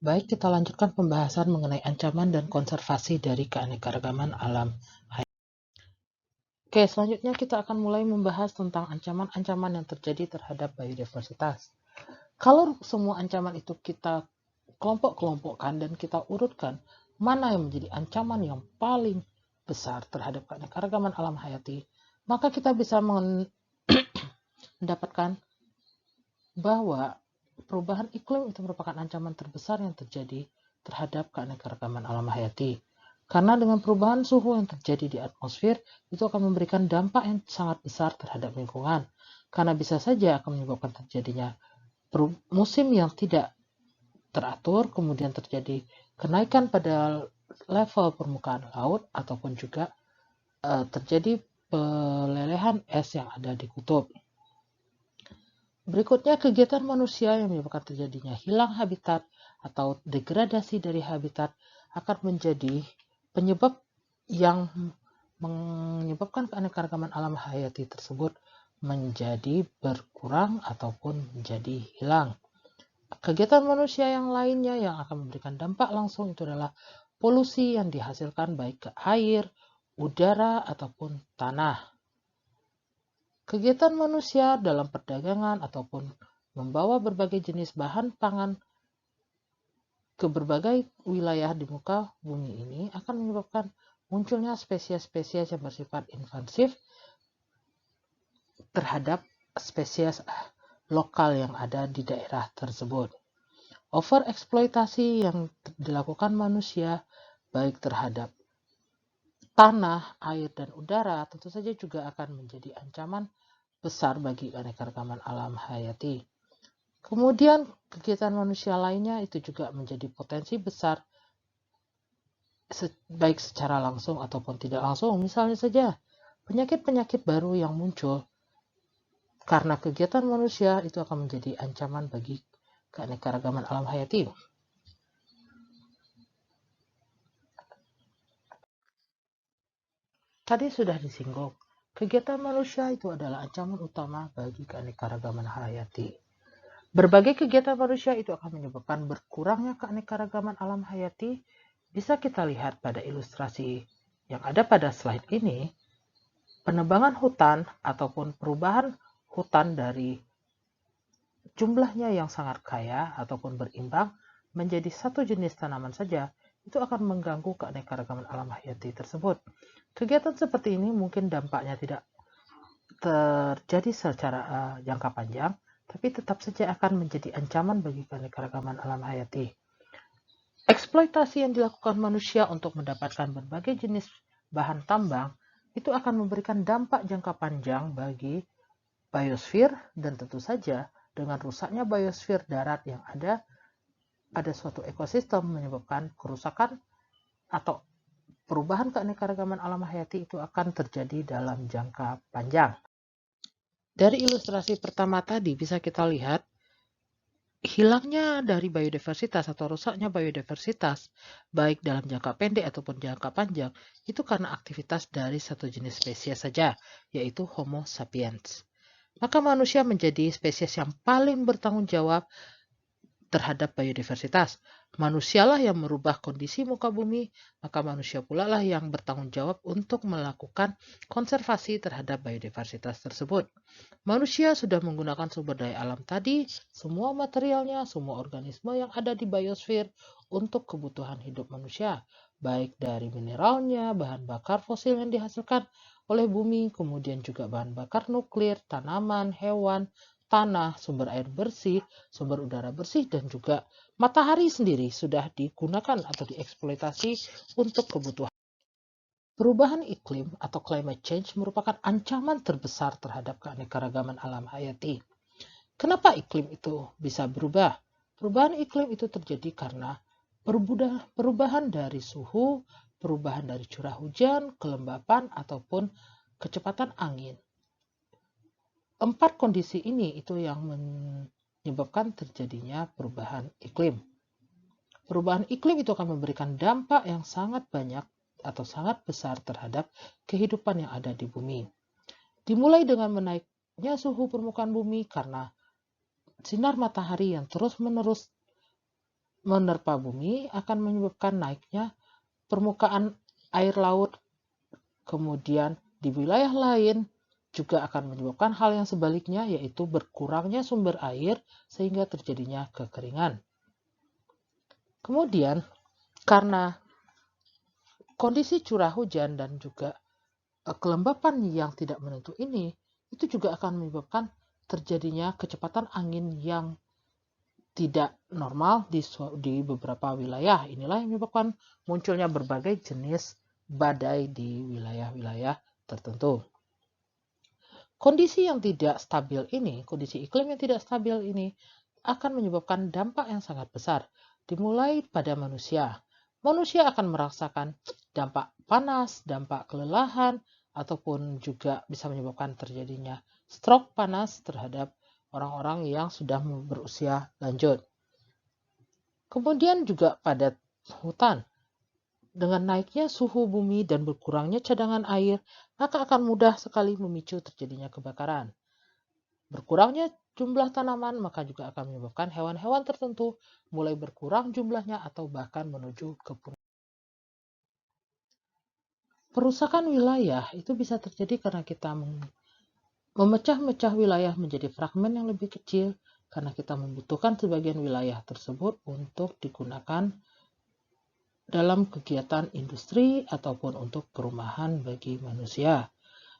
Baik, kita lanjutkan pembahasan mengenai ancaman dan konservasi dari keanekaragaman alam. Oke, selanjutnya kita akan mulai membahas tentang ancaman-ancaman yang terjadi terhadap biodiversitas. Kalau semua ancaman itu kita kelompok-kelompokkan dan kita urutkan, mana yang menjadi ancaman yang paling besar terhadap keanekaragaman alam hayati, maka kita bisa mendapatkan bahwa perubahan iklim itu merupakan ancaman terbesar yang terjadi terhadap keanekaragaman alam hayati. Karena dengan perubahan suhu yang terjadi di atmosfer, itu akan memberikan dampak yang sangat besar terhadap lingkungan. Karena bisa saja akan menyebabkan terjadinya musim yang tidak teratur, kemudian terjadi kenaikan pada level permukaan laut, ataupun juga terjadi pelelehan es yang ada di kutub. Berikutnya, kegiatan manusia yang menyebabkan terjadinya hilang habitat atau degradasi dari habitat akan menjadi penyebab yang menyebabkan keanekaragaman alam hayati tersebut menjadi berkurang ataupun menjadi hilang. Kegiatan manusia yang lainnya yang akan memberikan dampak langsung itu adalah polusi yang dihasilkan baik ke air, udara, ataupun tanah. Kegiatan manusia dalam perdagangan ataupun membawa berbagai jenis bahan pangan ke berbagai wilayah di muka bumi ini akan menyebabkan munculnya spesies-spesies yang bersifat invasif terhadap spesies lokal yang ada di daerah tersebut. Overeksploitasi yang dilakukan manusia baik terhadap tanah, air, dan udara tentu saja juga akan menjadi ancaman besar bagi keanekaragaman alam hayati. Kemudian kegiatan manusia lainnya itu juga menjadi potensi besar baik secara langsung ataupun tidak langsung. Misalnya saja penyakit-penyakit baru yang muncul karena kegiatan manusia itu akan menjadi ancaman bagi keanekaragaman alam hayati. Tadi sudah disinggung, kegiatan manusia itu adalah ancaman utama bagi keanekaragaman hayati. Berbagai kegiatan manusia itu akan menyebabkan berkurangnya keanekaragaman alam hayati. Bisa kita lihat pada ilustrasi yang ada pada slide ini, penebangan hutan ataupun perubahan hutan dari jumlahnya yang sangat kaya ataupun berimbang menjadi satu jenis tanaman saja, itu akan mengganggu keanekaragaman alam hayati tersebut. Kegiatan seperti ini mungkin dampaknya tidak terjadi secara jangka panjang, tapi tetap saja akan menjadi ancaman bagi keanekaragaman alam hayati. Eksploitasi yang dilakukan manusia untuk mendapatkan berbagai jenis bahan tambang itu akan memberikan dampak jangka panjang bagi biosfer, dan tentu saja dengan rusaknya biosfer darat yang ada pada suatu ekosistem menyebabkan kerusakan atau perubahan keanekaragaman alam hayati itu akan terjadi dalam jangka panjang. Dari ilustrasi pertama tadi bisa kita lihat hilangnya dari biodiversitas atau rusaknya biodiversitas baik dalam jangka pendek ataupun jangka panjang itu karena aktivitas dari satu jenis spesies saja, yaitu Homo sapiens. Maka manusia menjadi spesies yang paling bertanggung jawab terhadap biodiversitas. Manusialah yang merubah kondisi muka bumi, maka manusia pula lah yang bertanggung jawab untuk melakukan konservasi terhadap biodiversitas tersebut. Manusia sudah menggunakan sumber daya alam tadi, semua materialnya, semua organisme yang ada di biosfer untuk kebutuhan hidup manusia, baik dari mineralnya, bahan bakar fosil yang dihasilkan oleh bumi, kemudian juga bahan bakar nuklir, tanaman, hewan, tanah, sumber air bersih, sumber udara bersih, dan juga matahari sendiri sudah digunakan atau dieksploitasi untuk kebutuhan. Perubahan iklim atau climate change merupakan ancaman terbesar terhadap keanekaragaman alam hayati. Kenapa iklim itu bisa berubah? Perubahan iklim itu terjadi karena perubahan dari suhu, perubahan dari curah hujan, kelembapan, ataupun kecepatan angin. 4 kondisi ini itu yang menyebabkan terjadinya perubahan iklim. Perubahan iklim itu akan memberikan dampak yang sangat banyak atau sangat besar terhadap kehidupan yang ada di bumi. Dimulai dengan menaiknya suhu permukaan bumi karena sinar matahari yang terus-menerus menerpa bumi akan menyebabkan naiknya permukaan air laut, kemudian di wilayah lain juga akan menyebabkan hal yang sebaliknya, yaitu berkurangnya sumber air sehingga terjadinya kekeringan. Kemudian, karena kondisi curah hujan dan juga kelembapan yang tidak menentu ini, itu juga akan menyebabkan terjadinya kecepatan angin yang tidak normal di beberapa wilayah. Inilah yang menyebabkan munculnya berbagai jenis badai di wilayah-wilayah tertentu. Kondisi yang tidak stabil ini, kondisi iklim yang tidak stabil ini akan menyebabkan dampak yang sangat besar, dimulai pada manusia. Manusia akan merasakan dampak panas, dampak kelelahan, ataupun juga bisa menyebabkan terjadinya stroke panas terhadap orang-orang yang sudah berusia lanjut. Kemudian juga pada hutan. Dengan naiknya suhu bumi dan berkurangnya cadangan air, maka akan mudah sekali memicu terjadinya kebakaran. Berkurangnya jumlah tanaman maka juga akan menyebabkan hewan-hewan tertentu mulai berkurang jumlahnya atau bahkan menuju kepunahan. Perusakan wilayah itu bisa terjadi karena kita memecah-mecah wilayah menjadi fragmen yang lebih kecil, karena kita membutuhkan sebagian wilayah tersebut untuk digunakan dalam kegiatan industri ataupun untuk perumahan bagi manusia.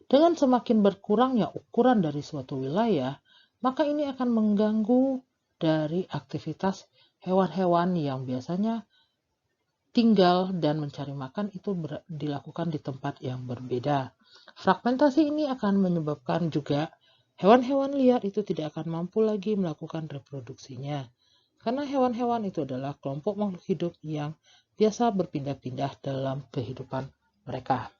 Dengan semakin berkurangnya ukuran dari suatu wilayah, maka ini akan mengganggu dari aktivitas hewan-hewan yang biasanya tinggal dan mencari makan itu dilakukan di tempat yang berbeda. Fragmentasi ini akan menyebabkan juga hewan-hewan liar itu tidak akan mampu lagi melakukan reproduksinya. Karena hewan-hewan itu adalah kelompok makhluk hidup yang biasa berpindah-pindah dalam kehidupan mereka.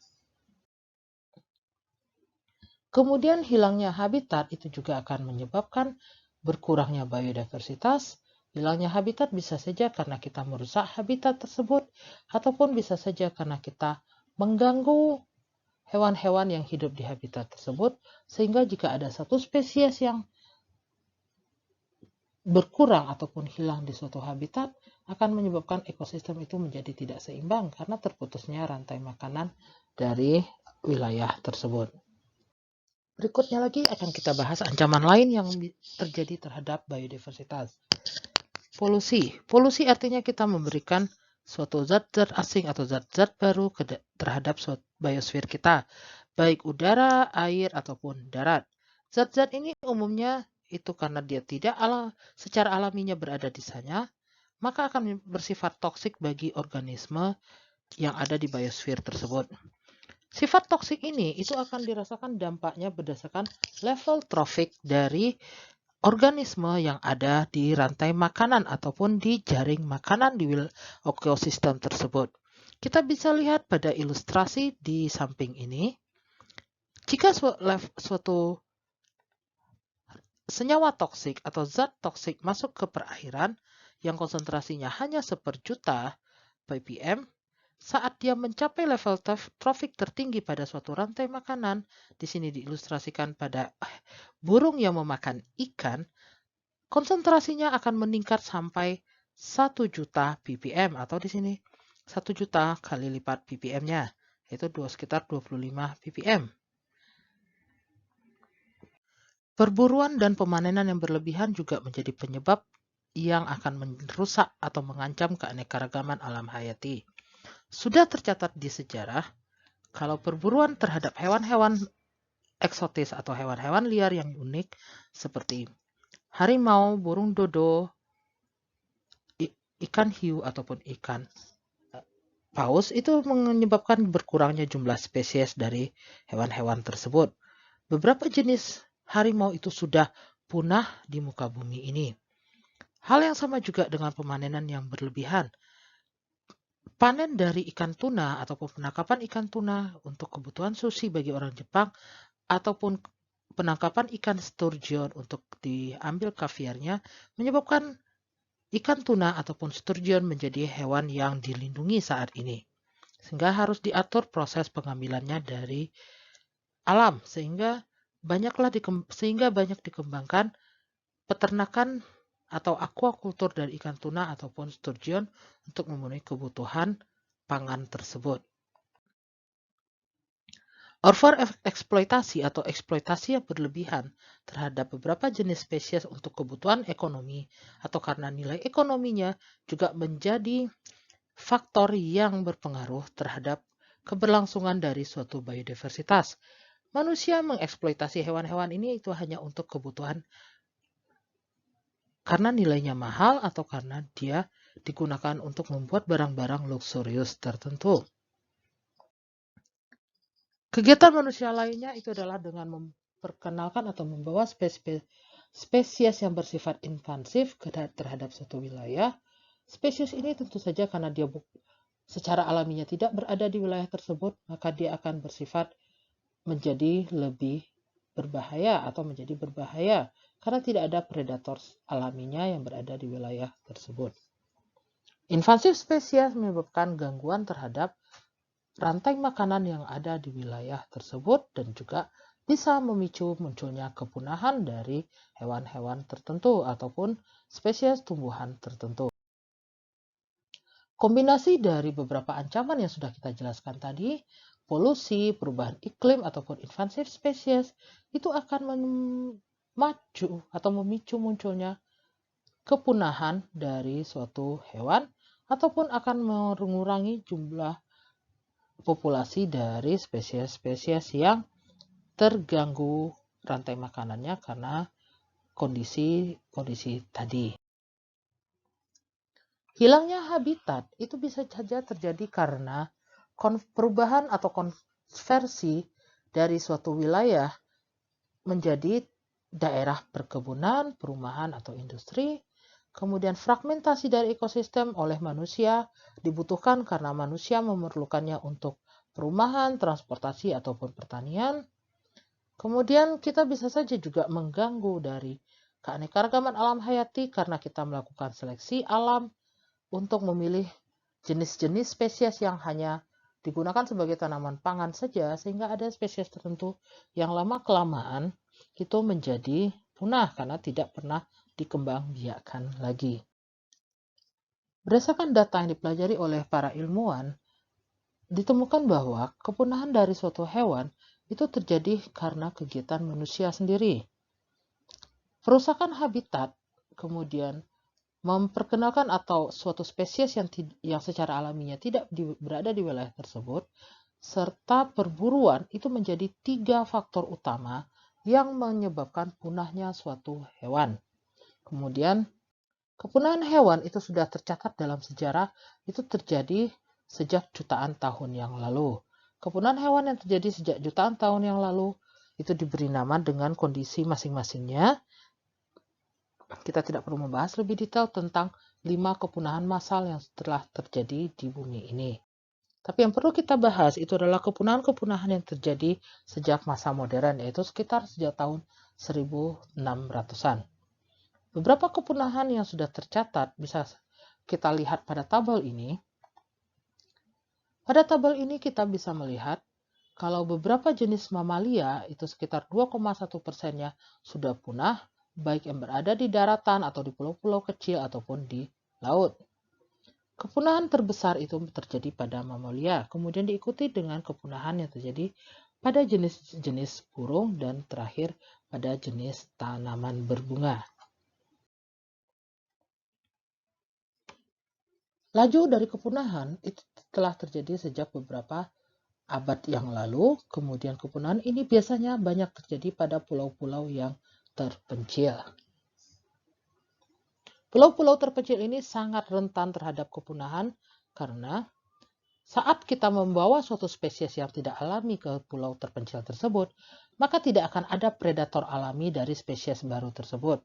Kemudian hilangnya habitat itu juga akan menyebabkan berkurangnya biodiversitas. Hilangnya habitat bisa saja karena kita merusak habitat tersebut, ataupun bisa saja karena kita mengganggu hewan-hewan yang hidup di habitat tersebut, sehingga jika ada satu spesies yang berkurang ataupun hilang di suatu habitat, akan menyebabkan ekosistem itu menjadi tidak seimbang karena terputusnya rantai makanan dari wilayah tersebut. Berikutnya lagi akan kita bahas ancaman lain yang terjadi terhadap biodiversitas. Polusi. Polusi artinya kita memberikan suatu zat-zat asing atau zat-zat baru terhadap biosfer kita, baik udara, air, ataupun darat. Zat-zat ini umumnya itu karena dia tidak secara alaminya berada di sana, maka akan bersifat toksik bagi organisme yang ada di biosfer tersebut. Sifat toksik ini itu akan dirasakan dampaknya berdasarkan level trofik dari organisme yang ada di rantai makanan ataupun di jaring makanan di ekosistem tersebut. Kita bisa lihat pada ilustrasi di samping ini. Jika suatu senyawa toksik atau zat toksik masuk ke perairan yang konsentrasinya hanya 1/juta ppm, saat dia mencapai level trofik tertinggi pada suatu rantai makanan, di sini diilustrasikan pada burung yang memakan ikan, konsentrasinya akan meningkat sampai 1 juta ppm, atau di sini 1 juta kali lipat ppm-nya, yaitu sekitar 25 ppm. Perburuan dan pemanenan yang berlebihan juga menjadi penyebab yang akan merusak atau mengancam keanekaragaman alam hayati. Sudah tercatat di sejarah, kalau perburuan terhadap hewan-hewan eksotis atau hewan-hewan liar yang unik seperti harimau, burung dodo, ikan hiu, ataupun ikan paus itu menyebabkan berkurangnya jumlah spesies dari hewan-hewan tersebut. Beberapa jenis harimau itu sudah punah di muka bumi ini. Hal yang sama juga dengan pemanenan yang berlebihan. Panen dari ikan tuna ataupun penangkapan ikan tuna untuk kebutuhan sushi bagi orang Jepang, ataupun penangkapan ikan sturgeon untuk diambil kaviarnya, menyebabkan ikan tuna ataupun sturgeon menjadi hewan yang dilindungi saat ini. Sehingga harus diatur proses pengambilannya dari alam, sehingga banyak dikembangkan peternakan atau aquaculture dari ikan tuna ataupun sturgeon untuk memenuhi kebutuhan pangan tersebut. Overeksploitasi atau eksploitasi yang berlebihan terhadap beberapa jenis spesies untuk kebutuhan ekonomi atau karena nilai ekonominya juga menjadi faktor yang berpengaruh terhadap keberlangsungan dari suatu biodiversitas. Manusia mengeksploitasi hewan-hewan ini itu hanya untuk kebutuhan karena nilainya mahal atau karena dia digunakan untuk membuat barang-barang luksurius tertentu. Kegiatan manusia lainnya itu adalah dengan memperkenalkan atau membawa spesies yang bersifat invasif terhadap suatu wilayah. Spesies ini tentu saja karena dia secara alaminya tidak berada di wilayah tersebut, maka dia akan bersifat menjadi lebih berbahaya atau menjadi berbahaya karena tidak ada predator alaminya yang berada di wilayah tersebut. Invasif spesies menyebabkan gangguan terhadap rantai makanan yang ada di wilayah tersebut dan juga bisa memicu munculnya kepunahan dari hewan-hewan tertentu ataupun spesies tumbuhan tertentu. Kombinasi dari beberapa ancaman yang sudah kita jelaskan tadi, polusi, perubahan iklim, ataupun invasif spesies, itu akan memacu atau memicu munculnya kepunahan dari suatu hewan ataupun akan mengurangi jumlah populasi dari spesies-spesies yang terganggu rantai makanannya karena kondisi tadi. Hilangnya habitat itu bisa saja terjadi karena perubahan atau konversi dari suatu wilayah menjadi daerah perkebunan, perumahan, atau industri. Kemudian fragmentasi dari ekosistem oleh manusia dibutuhkan karena manusia memerlukannya untuk perumahan, transportasi, ataupun pertanian. Kemudian kita bisa saja juga mengganggu dari keanekaragaman alam hayati karena kita melakukan seleksi alam untuk memilih jenis-jenis spesies yang hanya digunakan sebagai tanaman pangan saja, sehingga ada spesies tertentu yang lama-kelamaan itu menjadi punah karena tidak pernah dikembangbiakkan lagi. Berdasarkan data yang dipelajari oleh para ilmuwan, ditemukan bahwa kepunahan dari suatu hewan itu terjadi karena kegiatan manusia sendiri. Perusakan habitat, kemudian memperkenalkan atau suatu spesies yang secara alaminya tidak berada di wilayah tersebut, serta perburuan itu menjadi 3 faktor utama yang menyebabkan punahnya suatu hewan. Kemudian, kepunahan hewan itu sudah tercatat dalam sejarah, itu terjadi sejak jutaan tahun yang lalu. Kepunahan hewan yang terjadi sejak jutaan tahun yang lalu itu diberi nama dengan kondisi masing-masingnya. Kita tidak perlu membahas lebih detail tentang 5 kepunahan massal yang telah terjadi di bumi ini. Tapi yang perlu kita bahas itu adalah kepunahan-kepunahan yang terjadi sejak masa modern, yaitu sekitar sejak tahun 1600-an. Beberapa kepunahan yang sudah tercatat bisa kita lihat pada tabel ini. Pada tabel ini kita bisa melihat kalau beberapa jenis mamalia itu sekitar 2,1%-nya sudah punah, baik yang berada di daratan atau di pulau-pulau kecil ataupun di laut. Kepunahan terbesar itu terjadi pada mamalia, kemudian diikuti dengan kepunahan yang terjadi pada jenis-jenis burung dan terakhir pada jenis tanaman berbunga. Laju dari kepunahan itu telah terjadi sejak beberapa abad yang lalu, kemudian kepunahan ini biasanya banyak terjadi pada pulau-pulau yang terpencil. Pulau-pulau terpencil ini sangat rentan terhadap kepunahan karena saat kita membawa suatu spesies yang tidak alami ke pulau terpencil tersebut, maka tidak akan ada predator alami dari spesies baru tersebut.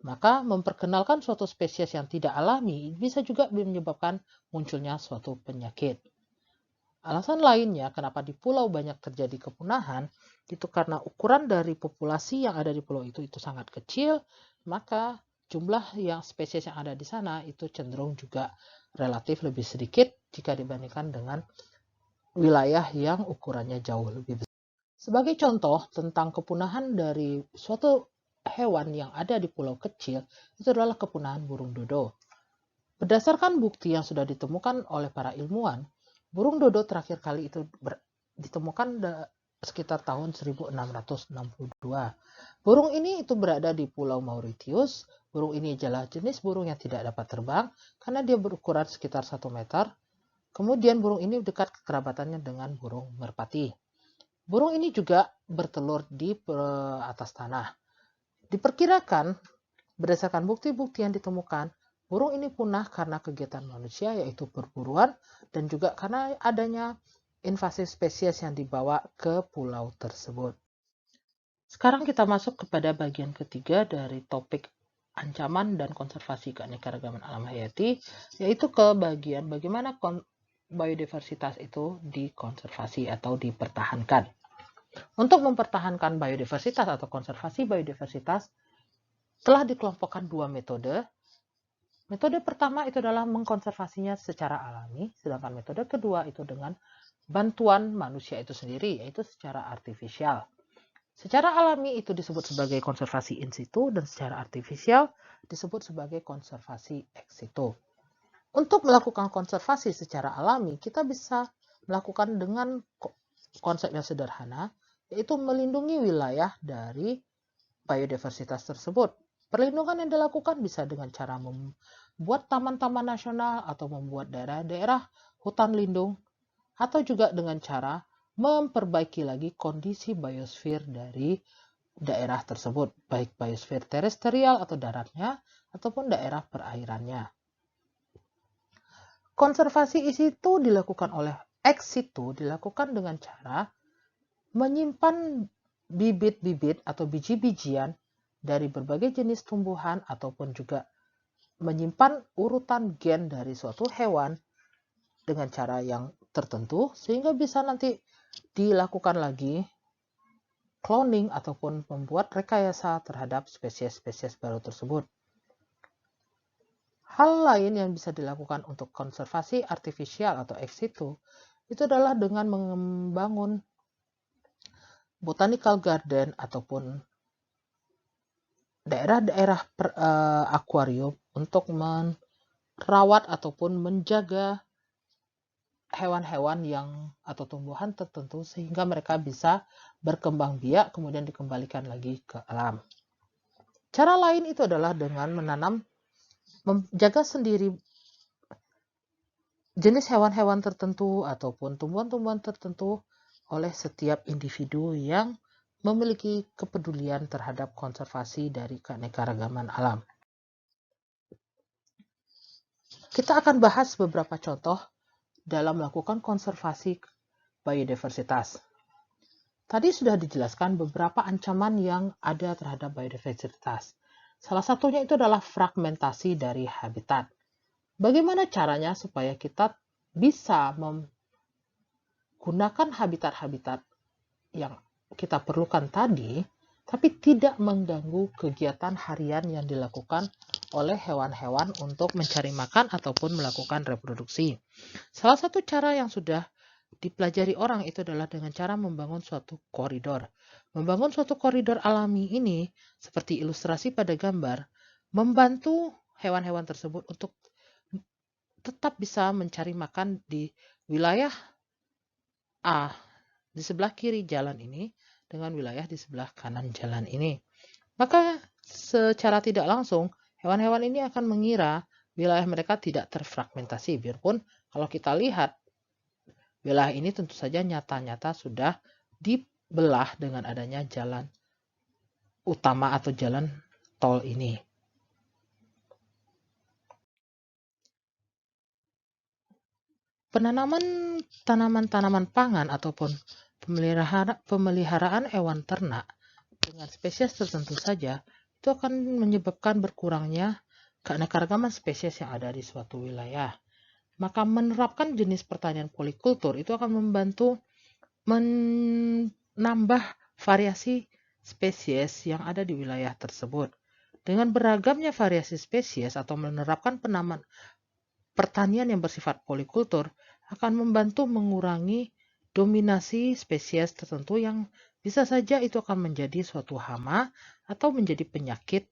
Maka memperkenalkan suatu spesies yang tidak alami bisa juga menyebabkan munculnya suatu penyakit. Alasan lainnya kenapa di pulau banyak terjadi kepunahan itu karena ukuran dari populasi yang ada di pulau itu sangat kecil, maka jumlah yang spesies yang ada di sana itu cenderung juga relatif lebih sedikit jika dibandingkan dengan wilayah yang ukurannya jauh lebih besar. Sebagai contoh tentang kepunahan dari suatu hewan yang ada di pulau kecil itu adalah kepunahan burung dodo. Berdasarkan bukti yang sudah ditemukan oleh para ilmuwan, burung dodo terakhir kali itu ditemukan sekitar tahun 1662. Burung ini itu berada di Pulau Mauritius. Burung ini adalah jenis burung yang tidak dapat terbang karena dia berukuran sekitar 1 meter. Kemudian burung ini dekat kekerabatannya dengan burung merpati. Burung ini juga bertelur di atas tanah. Diperkirakan berdasarkan bukti-bukti yang ditemukan, burung ini punah karena kegiatan manusia, yaitu perburuan, dan juga karena adanya invasi spesies yang dibawa ke pulau tersebut. Sekarang kita masuk kepada bagian ketiga dari topik ancaman dan konservasi keanekaragaman alam hayati, yaitu ke bagian bagaimana biodiversitas itu dikonservasi atau dipertahankan. Untuk mempertahankan biodiversitas atau konservasi biodiversitas, telah dikelompokkan 2 metode. Metode pertama itu adalah mengkonservasinya secara alami, sedangkan metode kedua itu dengan bantuan manusia itu sendiri, yaitu secara artifisial. Secara alami itu disebut sebagai konservasi in situ, dan secara artifisial disebut sebagai konservasi ex situ. Untuk melakukan konservasi secara alami, kita bisa melakukan dengan konsep yang sederhana, yaitu melindungi wilayah dari biodiversitas tersebut. Perlindungan yang dilakukan bisa dengan cara membuat taman-taman nasional atau membuat daerah-daerah hutan lindung, atau juga dengan cara memperbaiki lagi kondisi biosfer dari daerah tersebut, baik biosfer terestrial atau daratnya, ataupun daerah perairannya. Konservasi in situ dilakukan oleh ex situ dilakukan dengan cara menyimpan bibit-bibit atau biji-bijian dari berbagai jenis tumbuhan ataupun juga menyimpan urutan gen dari suatu hewan dengan cara yang tertentu sehingga bisa nanti dilakukan lagi cloning ataupun membuat rekayasa terhadap spesies-spesies baru tersebut. Hal lain yang bisa dilakukan untuk konservasi artifisial atau ex situ itu adalah dengan membangun botanical garden ataupun daerah-daerah akuarium untuk merawat ataupun menjaga hewan-hewan yang atau tumbuhan tertentu sehingga mereka bisa berkembang biak kemudian dikembalikan lagi ke alam. Cara lain itu adalah dengan menjaga sendiri jenis hewan-hewan tertentu ataupun tumbuhan-tumbuhan tertentu oleh setiap individu yang memiliki kepedulian terhadap konservasi dari keanekaragaman alam. Kita akan bahas beberapa contoh dalam melakukan konservasi biodiversitas. Tadi sudah dijelaskan beberapa ancaman yang ada terhadap biodiversitas. Salah satunya itu adalah fragmentasi dari habitat. Bagaimana caranya supaya kita bisa menggunakan habitat-habitat yang kita perlukan tadi, tapi tidak mengganggu kegiatan harian yang dilakukan oleh hewan-hewan untuk mencari makan ataupun melakukan reproduksi. Salah satu cara yang sudah dipelajari orang itu adalah dengan cara membangun suatu koridor. Membangun suatu koridor alami ini, seperti ilustrasi pada gambar, membantu hewan-hewan tersebut untuk tetap bisa mencari makan di wilayah A di sebelah kiri jalan ini dengan wilayah di sebelah kanan jalan ini. Maka secara tidak langsung hewan-hewan ini akan mengira wilayah mereka tidak terfragmentasi. Biarpun kalau kita lihat wilayah ini tentu saja nyata-nyata sudah dibelah dengan adanya jalan utama atau jalan tol ini. Penanaman tanaman-tanaman pangan ataupun pemeliharaan hewan ternak dengan spesies tertentu saja itu akan menyebabkan berkurangnya keanekaragaman spesies yang ada di suatu wilayah. Maka menerapkan jenis pertanian polikultur itu akan membantu menambah variasi spesies yang ada di wilayah tersebut. Dengan beragamnya variasi spesies atau menerapkan pertanian yang bersifat polikultur akan membantu mengurangi dominasi spesies tertentu yang Bisa saja itu akan menjadi suatu hama atau menjadi penyakit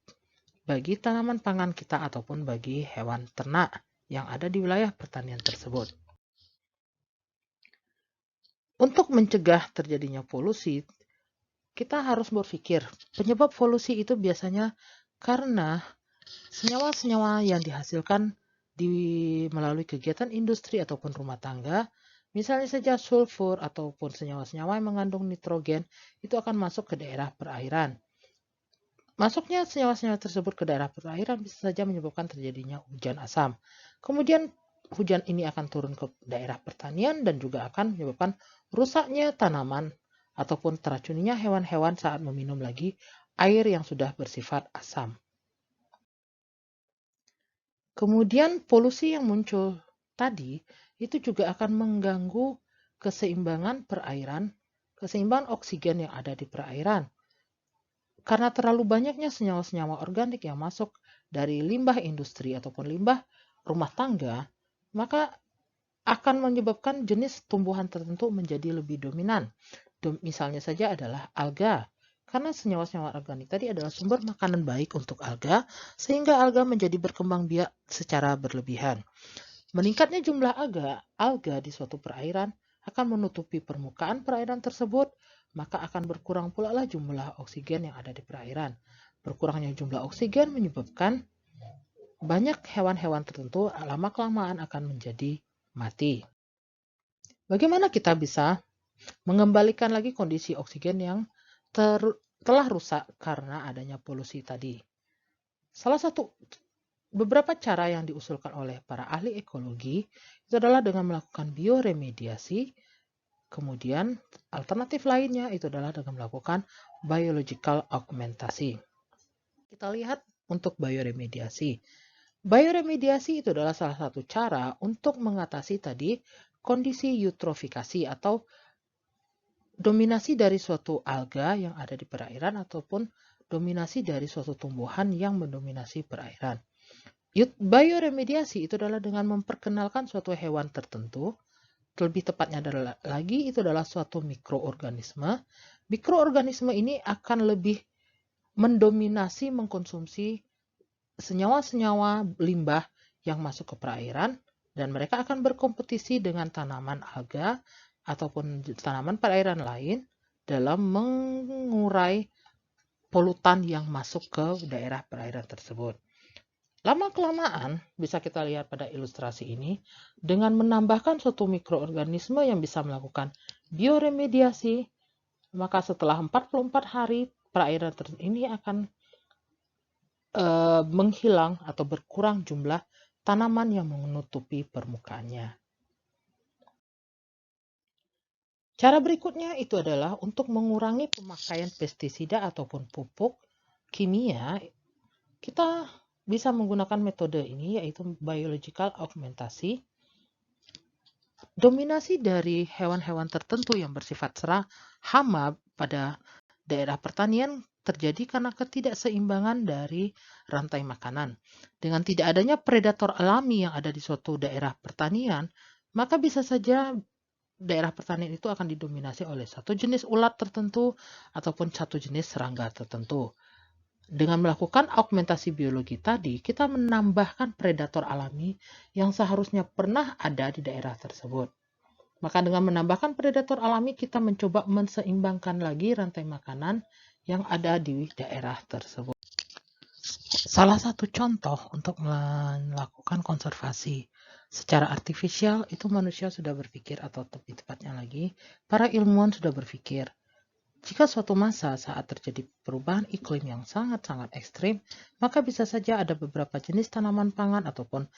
bagi tanaman pangan kita ataupun bagi hewan ternak yang ada di wilayah pertanian tersebut. Untuk mencegah terjadinya polusi, kita harus berpikir penyebab polusi itu biasanya karena senyawa-senyawa yang dihasilkan melalui kegiatan industri ataupun rumah tangga, misalnya saja sulfur ataupun senyawa-senyawa yang mengandung nitrogen, itu akan masuk ke daerah perairan. Masuknya senyawa-senyawa tersebut ke daerah perairan bisa saja menyebabkan terjadinya hujan asam. Kemudian hujan ini akan turun ke daerah pertanian dan juga akan menyebabkan rusaknya tanaman ataupun teracuninya hewan-hewan saat meminum lagi air yang sudah bersifat asam. Kemudian polusi yang muncul tadi itu juga akan mengganggu keseimbangan perairan, keseimbangan oksigen yang ada di perairan. Karena terlalu banyaknya senyawa-senyawa organik yang masuk dari limbah industri ataupun limbah rumah tangga, maka akan menyebabkan jenis tumbuhan tertentu menjadi lebih dominan. Misalnya saja adalah alga. Karena senyawa-senyawa organik tadi adalah sumber makanan baik untuk alga, sehingga alga menjadi berkembang biak secara berlebihan. Meningkatnya jumlah alga di suatu perairan akan menutupi permukaan perairan tersebut, maka akan berkurang pula lah jumlah oksigen yang ada di perairan. Berkurangnya jumlah oksigen menyebabkan banyak hewan-hewan tertentu lama-kelamaan akan menjadi mati. Bagaimana kita bisa mengembalikan lagi kondisi oksigen yang telah rusak karena adanya polusi tadi? Salah satu beberapa cara yang diusulkan oleh para ahli ekologi itu adalah dengan melakukan bioremediasi. Kemudian alternatif lainnya itu adalah dengan melakukan biological augmentasi. Kita lihat untuk bioremediasi. Bioremediasi itu adalah salah satu cara untuk mengatasi tadi kondisi eutrofikasi atau dominasi dari suatu alga yang ada di perairan ataupun dominasi dari suatu tumbuhan yang mendominasi perairan. Bioremediasi itu adalah dengan memperkenalkan suatu hewan tertentu, lebih tepatnya adalah lagi itu adalah suatu mikroorganisme. Mikroorganisme ini akan lebih mendominasi mengkonsumsi senyawa-senyawa limbah yang masuk ke perairan dan mereka akan berkompetisi dengan tanaman alga ataupun tanaman perairan lain dalam mengurai polutan yang masuk ke daerah perairan tersebut. Lama-kelamaan, bisa kita lihat pada ilustrasi ini, dengan menambahkan suatu mikroorganisme yang bisa melakukan bioremediasi, maka setelah 44 hari, perairan ini akan menghilang atau berkurang jumlah tanaman yang menutupi permukaannya. Cara berikutnya itu adalah untuk mengurangi pemakaian pestisida ataupun pupuk kimia. Kita bisa menggunakan metode ini yaitu biological augmentasi. Dominasi dari hewan-hewan tertentu yang bersifat hama pada daerah pertanian terjadi karena ketidakseimbangan dari rantai makanan. Dengan tidak adanya predator alami yang ada di suatu daerah pertanian, maka bisa saja daerah pertanian itu akan didominasi oleh satu jenis ulat tertentu ataupun satu jenis serangga tertentu. Dengan melakukan augmentasi biologi tadi, kita menambahkan predator alami yang seharusnya pernah ada di daerah tersebut. Maka dengan menambahkan predator alami, kita mencoba menseimbangkan lagi rantai makanan yang ada di daerah tersebut. Salah satu contoh untuk melakukan konservasi secara artifisial itu manusia sudah berpikir, atau lebih tepatnya lagi, para ilmuwan sudah berpikir, jika suatu masa saat terjadi perubahan iklim yang sangat-sangat ekstrim, maka bisa saja ada beberapa jenis tanaman pangan ataupun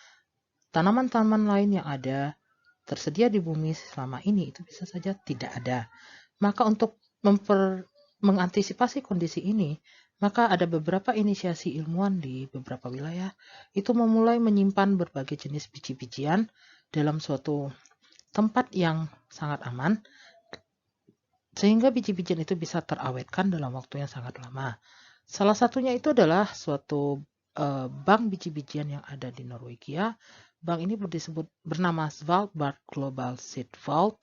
tanaman-tanaman lain yang ada tersedia di bumi selama ini itu bisa saja tidak ada. Maka untuk mengantisipasi kondisi ini, maka ada beberapa inisiasi ilmuwan di beberapa wilayah itu memulai menyimpan berbagai jenis biji-bijian dalam suatu tempat yang sangat aman, sehingga biji-bijian itu bisa terawetkan dalam waktu yang sangat lama. Salah satunya itu adalah suatu bank biji-bijian yang ada di Norwegia. Bank ini disebut bernama Svalbard Global Seed Vault.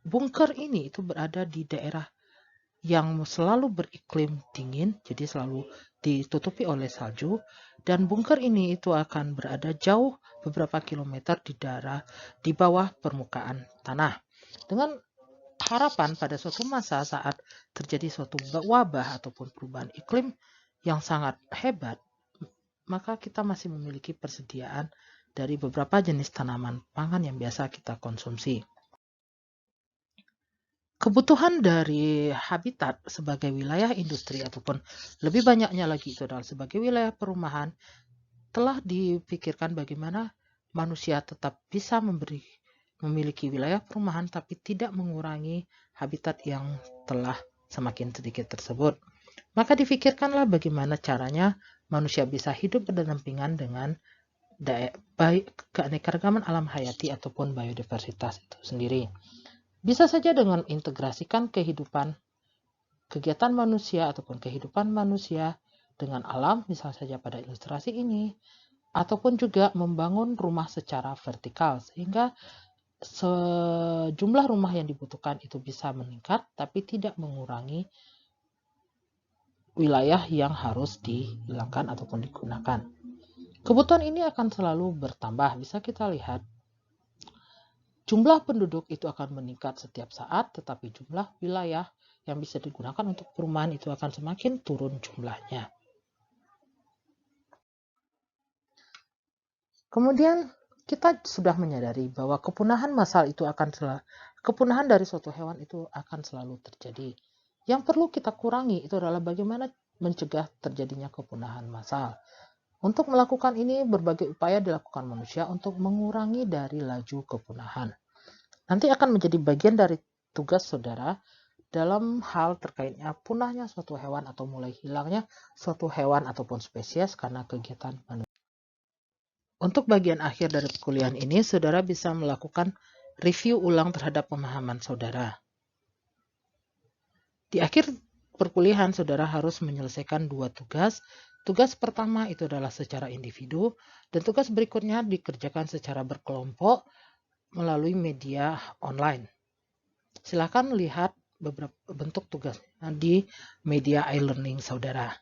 Bunker ini itu berada di daerah yang selalu beriklim dingin, jadi selalu ditutupi oleh salju, dan bunker ini itu akan berada jauh beberapa kilometer di bawah permukaan tanah. Dengan harapan pada suatu masa saat terjadi suatu wabah ataupun perubahan iklim yang sangat hebat, maka kita masih memiliki persediaan dari beberapa jenis tanaman pangan yang biasa kita konsumsi. Kebutuhan dari habitat sebagai wilayah industri ataupun lebih banyaknya lagi itu adalah sebagai wilayah perumahan telah dipikirkan bagaimana manusia tetap bisa memiliki wilayah perumahan tapi tidak mengurangi habitat yang telah semakin sedikit tersebut. Maka difikirkanlah bagaimana caranya manusia bisa hidup berdampingan dengan keanekaragaman alam hayati ataupun biodiversitas itu sendiri. Bisa saja dengan integrasikan kegiatan manusia ataupun kehidupan manusia dengan alam, misalnya saja pada ilustrasi ini, ataupun juga membangun rumah secara vertikal, sehingga sejumlah rumah yang dibutuhkan itu bisa meningkat, tapi tidak mengurangi wilayah yang harus dihilangkan ataupun digunakan. Kebutuhan ini akan selalu bertambah, bisa kita lihat jumlah penduduk itu akan meningkat setiap saat, tetapi jumlah wilayah yang bisa digunakan untuk perumahan itu akan semakin turun jumlahnya. Kemudian kita sudah menyadari bahwa kepunahan dari suatu hewan itu akan selalu terjadi. Yang perlu kita kurangi itu adalah bagaimana mencegah terjadinya kepunahan massal. Untuk melakukan ini, berbagai upaya dilakukan manusia untuk mengurangi dari laju kepunahan. Nanti akan menjadi bagian dari tugas saudara dalam hal terkaitnya punahnya suatu hewan atau mulai hilangnya suatu hewan ataupun spesies karena kegiatan manusia. Untuk bagian akhir dari perkuliahan ini, saudara bisa melakukan review ulang terhadap pemahaman saudara. Di akhir perkuliahan, saudara harus menyelesaikan 2 tugas. Tugas pertama itu adalah secara individu, dan tugas berikutnya dikerjakan secara berkelompok melalui media online. Silakan lihat beberapa bentuk tugas di media e-learning saudara.